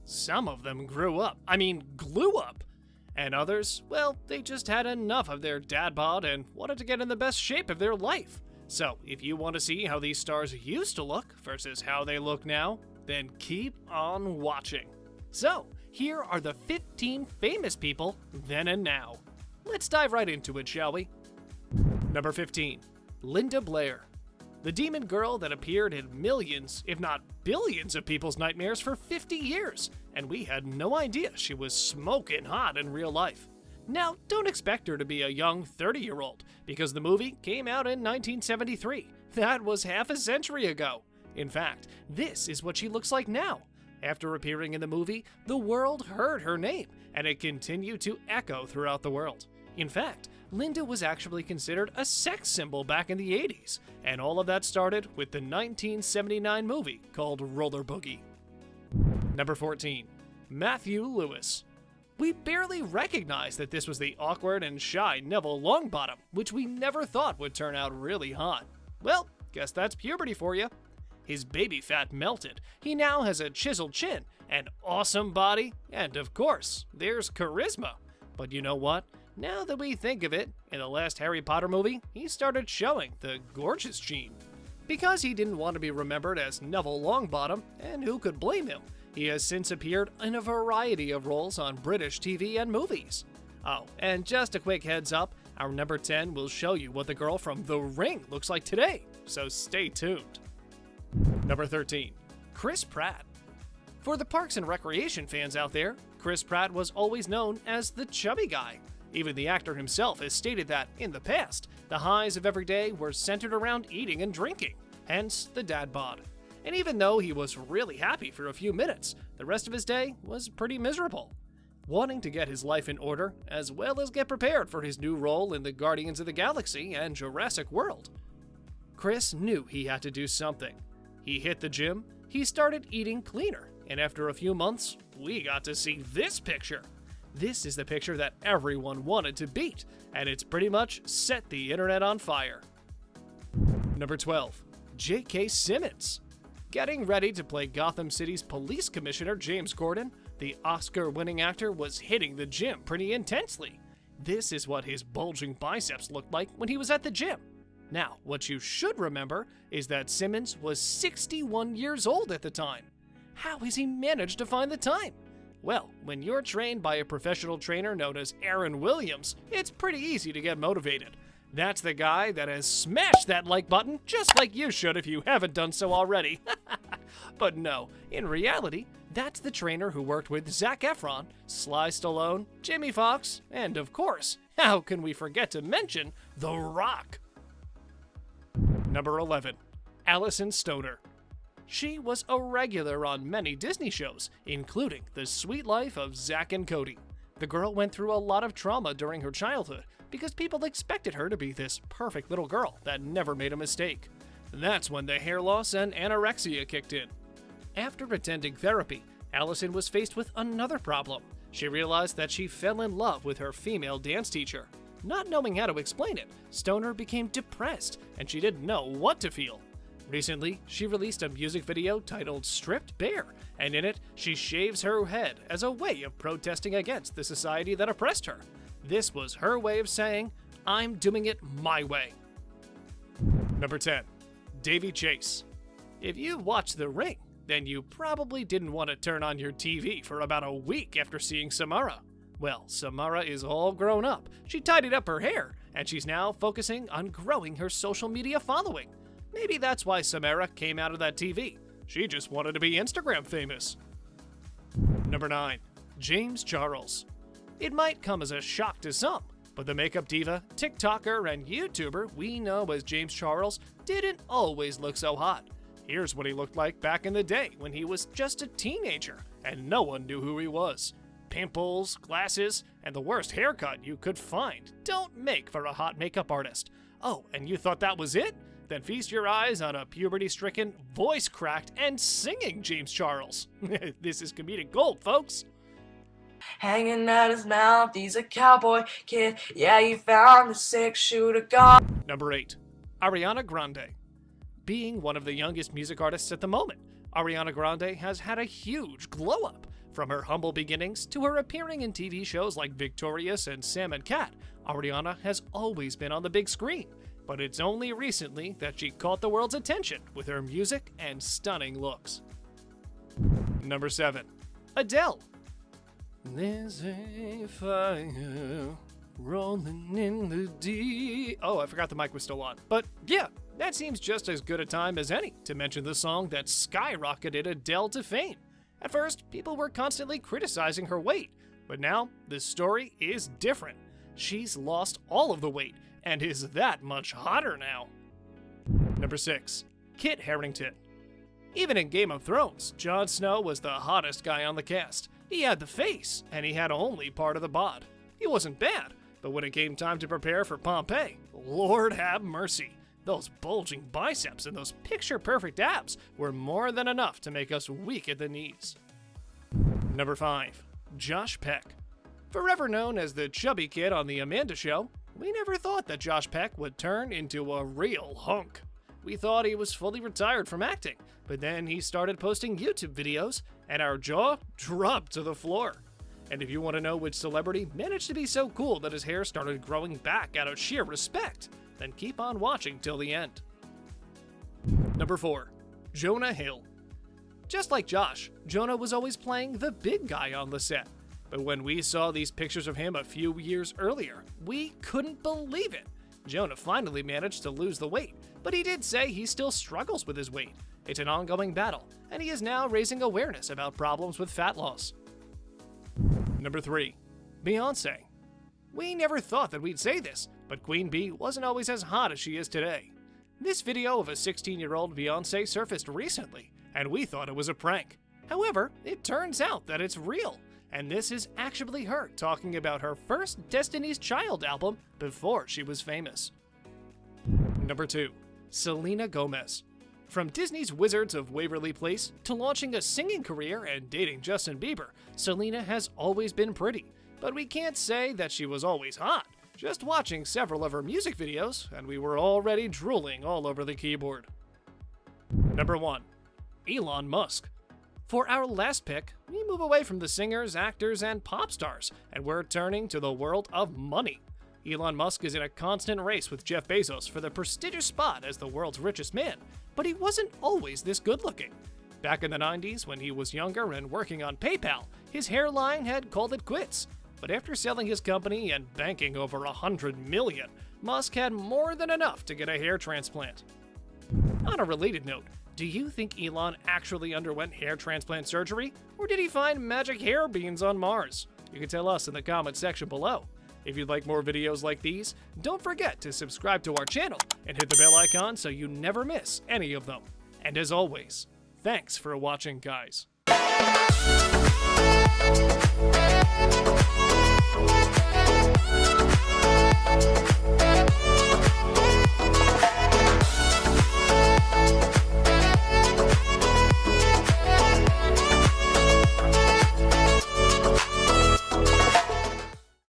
Some of them grew up. Glue up. And others, well, they just had enough of their dad-bod and wanted to get in the best shape of their life. So, if you want to see how these stars used to look versus how they look now, then keep on watching. So, here are the 15 famous people then and now. Let's dive right into it, shall we? Number 15. Linda Blair. The demon girl that appeared in millions, if not billions of people's nightmares for 50 years, and we had no idea she was smoking hot in real life. Now, don't expect her to be a young 30-year-old, because the movie came out in 1973. That was half a century ago. In fact, this is what she looks like now. After appearing in the movie, the world heard her name, and it continued to echo throughout the world. In fact, Linda was actually considered a sex symbol back in the 80s, and all of that started with the 1979 movie called Roller Boogie. Number 14. Matthew Lewis. We barely recognized that this was the awkward and shy Neville Longbottom, which we never thought would turn out really hot. Well, guess that's puberty for you. His baby fat melted, he now has a chiseled chin, an awesome body, and of course, there's charisma. But you know what? Now that we think of it, in the last Harry Potter movie, he started showing the gorgeous gene. Because he didn't want to be remembered as Neville Longbottom, and who could blame him, he has since appeared in a variety of roles on British TV and movies. Oh, and just a quick heads up, our number 10 will show you what the girl from The Ring looks like today, so stay tuned. Number 13. Chris Pratt. For the Parks and Recreation fans out there, Chris Pratt was always known as the chubby guy. Even the actor himself has stated that, in the past, the highs of every day were centered around eating and drinking, hence the dad-bod. And even though he was really happy for a few minutes, the rest of his day was pretty miserable. Wanting to get his life in order, as well as get prepared for his new role in the Guardians of the Galaxy and Jurassic World, Chris knew he had to do something. He hit the gym, he started eating cleaner, and after a few months, we got to see this picture. This is the picture that everyone wanted to beat, and it's pretty much set the internet on fire. Number 12. J.K. Simmons. Getting ready to play Gotham City's police commissioner James Gordon, the Oscar-winning actor was hitting the gym pretty intensely. This is what his bulging biceps looked like when he was at the gym. Now, what you should remember is that Simmons was 61 years old at the time. How has he managed to find the time? Well, when you're trained by a professional trainer known as Aaron Williams, it's pretty easy to get motivated. That's the guy that has smashed that like button just like you should if you haven't done so already. But no, in reality, that's the trainer who worked with Zac Efron, Sly Stallone, Jamie Foxx, and of course, how can we forget to mention The Rock? Number 11. Alison Stoner. She was a regular on many Disney shows, including The Sweet Life of Zack and Cody. The girl went through a lot of trauma during her childhood because people expected her to be this perfect little girl that never made a mistake. That's when the hair loss and anorexia kicked in. After attending therapy, Alison was faced with another problem. She realized that she fell in love with her female dance teacher. Not knowing how to explain it, Stoner became depressed and she didn't know what to feel. Recently, she released a music video titled Stripped Bare, and in it, she shaves her head as a way of protesting against the society that oppressed her. This was her way of saying, I'm doing it my way. Number 10. Davey Chase. If you've watched The Ring, then you probably didn't want to turn on your TV for about a week after seeing Samara. Well, Samara is all grown up. She tidied up her hair, and she's now focusing on growing her social media following. Maybe that's why Samara came out of that TV. She just wanted to be Instagram famous. Number 9. James Charles. It might come as a shock to some, but the makeup diva, TikToker, and YouTuber we know as James Charles didn't always look so hot. Here's what he looked like back in the day when he was just a teenager and no one knew who he was. Pimples, glasses, and the worst haircut you could find don't make for a hot makeup artist. Oh, and you thought that was it? Then feast your eyes on a puberty-stricken, voice-cracked, and singing James Charles. This is comedic gold, folks. Hanging out his mouth, he's a cowboy kid. Yeah, you found the 6-shooter gun. Number 8. Ariana Grande. Being one of the youngest music artists at the moment, Ariana Grande has had a huge glow-up. From her humble beginnings to her appearing in TV shows like Victorious and Sam and Cat, Ariana has always been on the big screen. But it's only recently that she caught the world's attention with her music and stunning looks. Number 7. Adele. There's a fire rolling in the deep. Oh, I forgot the mic was still on. But yeah, that seems just as good a time as any to mention the song that skyrocketed Adele to fame. At first, people were constantly criticizing her weight, but now the story is different. She's lost all of the weight and is that much hotter now. Number 6. Kit Harington. Even in Game of Thrones, Jon Snow was the hottest guy on the cast. He had the face, and he had only part of the bod. He wasn't bad, but when it came time to prepare for Pompeii, Lord have mercy. Those bulging biceps and those picture-perfect abs were more than enough to make us weak at the knees. Number 5. Josh Peck. Forever known as the chubby kid on The Amanda Show, we never thought that Josh Peck would turn into a real hunk. We thought he was fully retired from acting, but then he started posting YouTube videos, and our jaw dropped to the floor. And if you want to know which celebrity managed to be so cool that his hair started growing back out of sheer respect, then keep on watching till the end. Number 4. Jonah Hill. Just like Josh, Jonah was always playing the big guy on the set. But when we saw these pictures of him a few years earlier, we couldn't believe it. Jonah finally managed to lose the weight, but he did say he still struggles with his weight. It's an ongoing battle, and he is now raising awareness about problems with fat loss. Number 3. Beyonce. We never thought that we'd say this, but Queen Bee wasn't always as hot as she is today. This video of a 16-year-old Beyonce surfaced recently, and we thought it was a prank. However, it turns out that it's real, and this is actually her talking about her first Destiny's Child album before she was famous. Number 2. Selena Gomez. From Disney's Wizards of Waverly Place to launching a singing career and dating Justin Bieber, Selena has always been pretty, but we can't say that she was always hot. Just watching several of her music videos, and we were already drooling all over the keyboard. Number 1. Elon Musk. For our last pick, we move away from the singers, actors, and pop stars, and we're turning to the world of money. Elon Musk is in a constant race with Jeff Bezos for the prestigious spot as the world's richest man, but he wasn't always this good-looking. Back in the 90s, when he was younger and working on PayPal, his hairline had called it quits. But after selling his company and banking over $100 million, Musk had more than enough to get a hair transplant. On a related note, do you think Elon actually underwent hair transplant surgery, or did he find magic hair beans on Mars? You can tell us in the comments section below. If you'd like more videos like these, don't forget to subscribe to our channel and hit the bell icon so you never miss any of them. And as always, thanks for watching, guys.